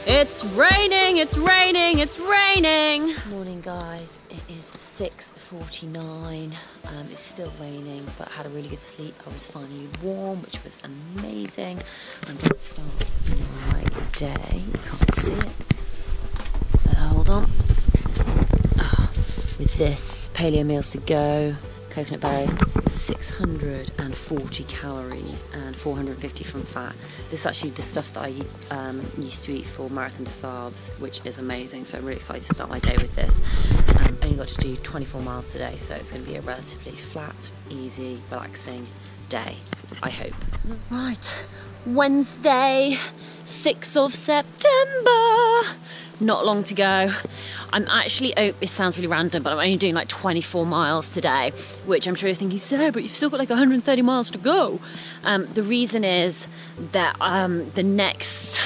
It's raining, it's raining, it's raining. Morning guys, it is 6:49. It's still raining, but I had a really good sleep. I was finally warm, which was amazing. I'm gonna start my day. You can't see it. Hold on. With this, paleo meals to go, coconut berry, 640 calories and 450 from fat. This is actually the stuff that I used to eat for Marathon des Sables, which is amazing. So I'm really excited to start my day with this. Only got to do 24 miles today, so it's going to be a relatively flat, easy, relaxing day, I hope. Right, Wednesday, 6th of September. Not long to go. I'm actually, it sounds really random, but I'm only doing like 24 miles today, which I'm sure you're thinking, Sarah, but you've still got like 130 miles to go. The reason is that the next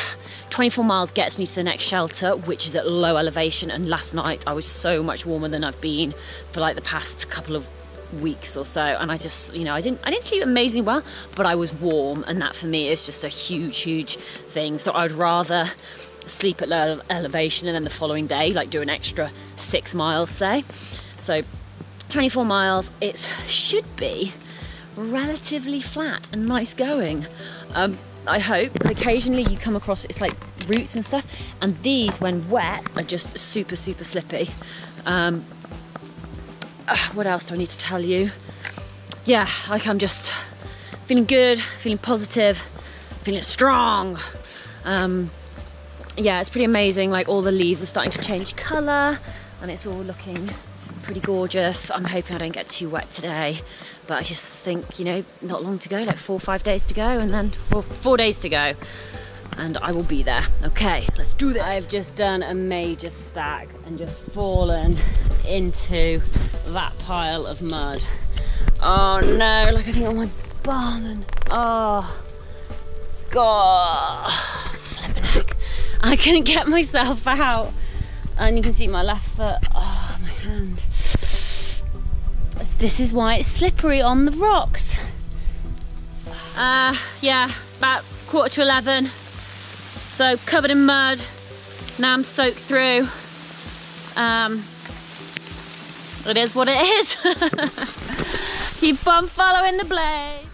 24 miles gets me to the next shelter, which is at low elevation, and last night I was so much warmer than I've been for like the past couple of weeks or so, and I just, you know, I didn't sleep amazingly well, but I was warm, and that for me is just a huge thing. So I'd rather sleep at low elevation and then the following day like do an extra 6 miles, say. So 24 miles, it should be relatively flat and nice going. I hope, but occasionally you come across, it's like roots and stuff, and these when wet are just super slippy. What else do I need to tell you? Yeah, like I'm just feeling good, feeling positive, feeling strong. Yeah, it's pretty amazing. Like all the leaves are starting to change colour and it's all looking pretty gorgeous. I'm hoping I don't get too wet today, but I just think, you know, not long to go, like 4 or 5 days to go, and then four days to go, and I will be there. Okay, let's do this. I've just done a major stack and just fallen into that pile of mud. Oh no, like I think on my bum, and oh god, flipping heck. I couldn't get myself out, and you can see my left foot, oh my hand. This is why it's slippery on the rocks. Yeah, about 11:15, so covered in mud. Now I'm soaked through. It is what it is. Keep on following the blaze.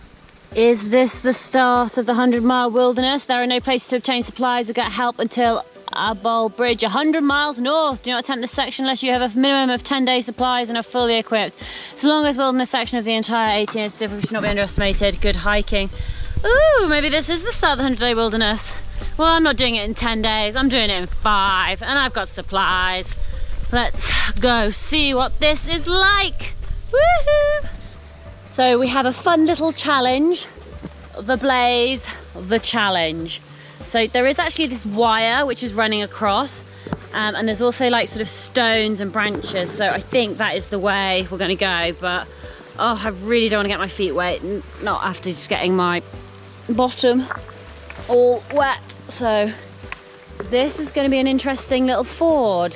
Is this the start of the 100-mile wilderness? There are no places to obtain supplies or get help until Sables Bridge, 100 miles north. Do not attempt this section unless you have a minimum of 10-day supplies and are fully equipped. It's the longest wilderness section of the entire 18. It's difficult, should not be underestimated. Good hiking. Ooh, maybe this is the start of the 100-day wilderness. Well, I'm not doing it in 10 days. I'm doing it in 5, and I've got supplies. Let's go see what this is like. Woohoo! So we have a fun little challenge, the blaze, the challenge. So there is actually this wire which is running across, and there's also like sort of stones and branches. So I think that is the way we're gonna go, but oh, I really don't wanna get my feet wet, not after just getting my bottom all wet. So this is gonna be an interesting little ford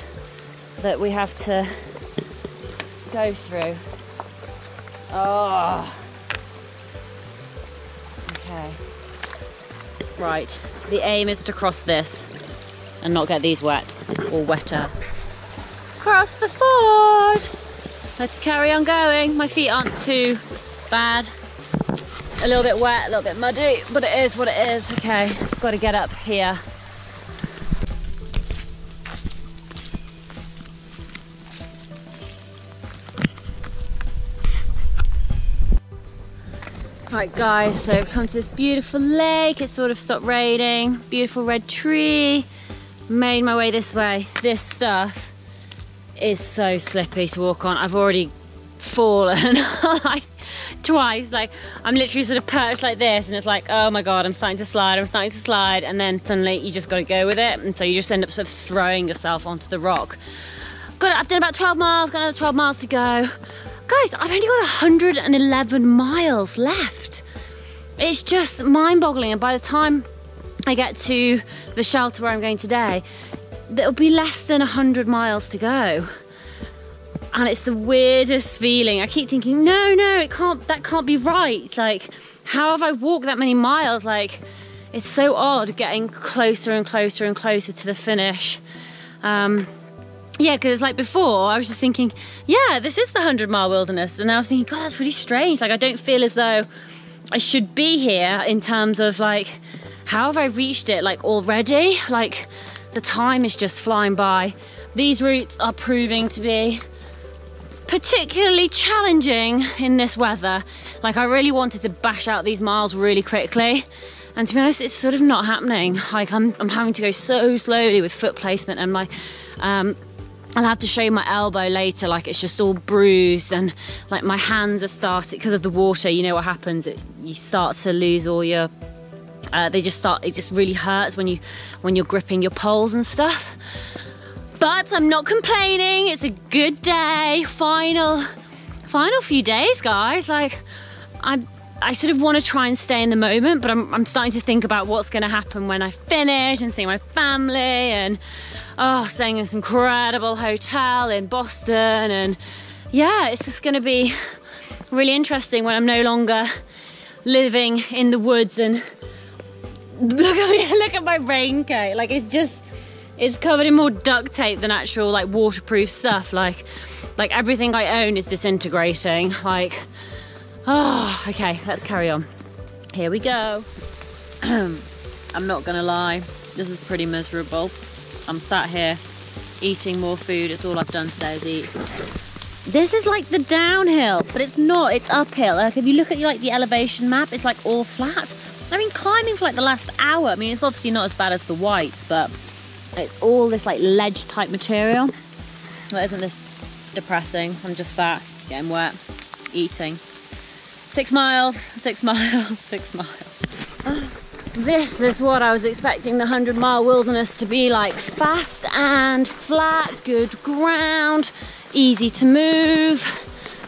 that we have to go through. Oh, okay. Right, the aim is to cross this and not get these wet or wetter. Cross the ford. Let's carry on going. My feet aren't too bad. A little bit wet, a little bit muddy, but it is what it is. Okay, got to get up here. Right guys, so I've come to this beautiful lake. It's sort of stopped raining. Beautiful red tree. Made my way this way. This stuff is so slippy to walk on. I've already fallen like twice. Like I'm literally sort of perched like this, and it's like, oh my god, I'm starting to slide, and then suddenly you just got to go with it, and so you just end up sort of throwing yourself onto the rock. I've done about 12 miles, got another 12 miles to go. Guys, I've only got 111 miles left. It's just mind-boggling, and by the time I get to the shelter where I'm going today, there'll be less than 100 miles to go. And it's the weirdest feeling. I keep thinking, no, that can't be right. Like, how have I walked that many miles? Like, it's so odd getting closer and closer and closer to the finish. Yeah, because like before I was just thinking, yeah, this is the 100-mile wilderness, and I was thinking, God, that's really strange. Like, I don't feel as though I should be here in terms of like, how have I reached it like already? Like, the time is just flying by. These routes are proving to be particularly challenging in this weather. Like, I really wanted to bash out these miles really quickly, and to be honest, it's sort of not happening. Like, I'm having to go so slowly with foot placement, and my I'll have to show you my elbow later. Like, it's just all bruised, and like my hands are starting, because of the water, you know what happens, you start to lose all your it just really hurts when you're gripping your poles and stuff. But I'm not complaining. It's a good day. Final few days, guys. Like, I sort of want to try and stay in the moment, but I'm starting to think about what's going to happen when I finish and see my family, and staying in this incredible hotel in Boston. And yeah, it's just going to be really interesting when I'm no longer living in the woods. And look at my raincoat. Like, it's covered in more duct tape than actual like waterproof stuff. Like everything I own is disintegrating. Like, okay, let's carry on. Here we go. I'm not gonna lie, this is pretty miserable. I'm sat here eating more food. It's all I've done today is eat. This is like the downhill, but it's not, it's uphill. Like, if you look at like the elevation map, it's like all flat. I've been climbing for like the last hour. I mean, it's obviously not as bad as the whites, but it's all this like ledge type material. Well, isn't this depressing? I'm just sat getting wet, eating. 6 miles, 6 miles, 6 miles. This is what I was expecting the 100-mile wilderness to be like. Fast and flat, good ground, easy to move.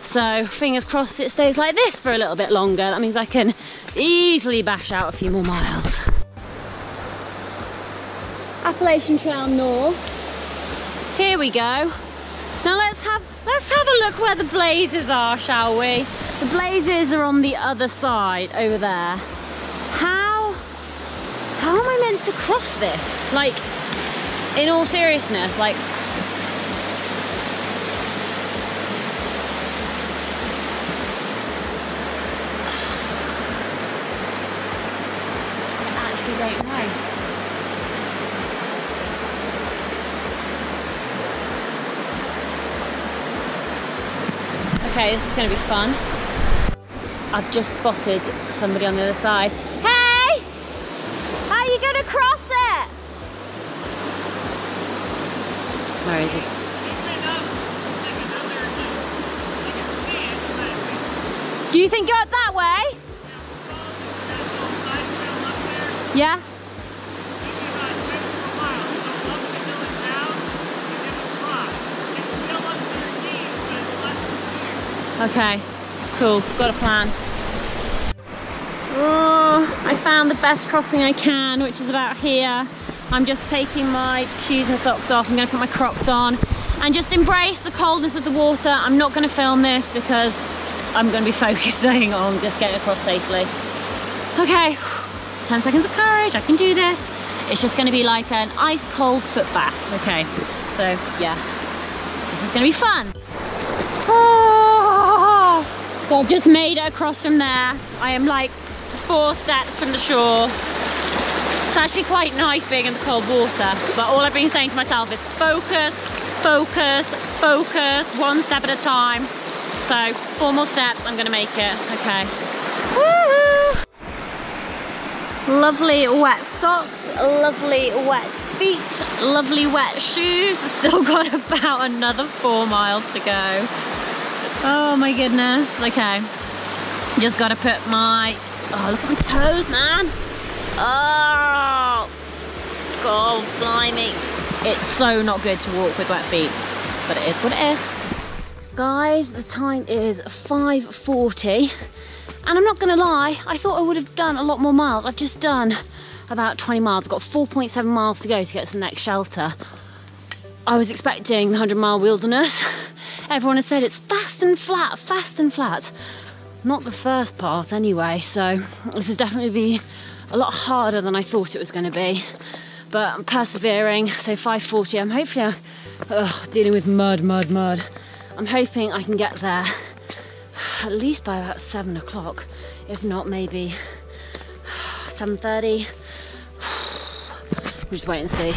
So fingers crossed it stays like this for a little bit longer. That means I can easily bash out a few more miles. Appalachian Trail North. Here we go. Now let's have a look where the blazes are, shall we? The blazes are on the other side over there. How am I meant to cross this? Like, in all seriousness, like, I actually don't know. Okay, this is going to be fun. I've just spotted somebody on the other side. Hey! How are you going to cross it? Where is he? Do you think you're up that way? Yeah? Okay, cool, got a plan. Oh, I found the best crossing I can, which is about here. I'm just taking my shoes and socks off. I'm gonna put my Crocs on and just embrace the coldness of the water. I'm not gonna film this because I'm gonna be focusing on just getting across safely. Okay, 10 seconds of courage, I can do this. It's just gonna be like an ice cold foot bath. Okay, so yeah, this is gonna be fun. So I've just made it across from there. I am like 4 steps from the shore. It's actually quite nice being in the cold water, but all I've been saying to myself is focus, focus, focus, 1 step at a time. So 4 more steps, I'm gonna make it. Okay. Woo-hoo! Lovely wet socks, lovely wet feet, lovely wet shoes. Still got about another 4 miles to go. Oh my goodness. Okay, just gotta put my, oh, look at my toes, man. Oh god, blimey. It's so not good to walk with wet feet, but it is what it is. Guys, the time is 5:40, and I'm not gonna lie, I thought I would have done a lot more miles. I've just done about 20 miles. I've got 4.7 miles to go to get to the next shelter. I was expecting the 100-mile wilderness. Everyone has said it's fast and flat, fast and flat. Not the first part anyway, so this is definitely a lot harder than I thought it was going to be, but I'm persevering. So 5:40, I'm hopefully dealing with mud. I'm hoping I can get there at least by about 7 o'clock, if not maybe 7:30. We'll just wait and see.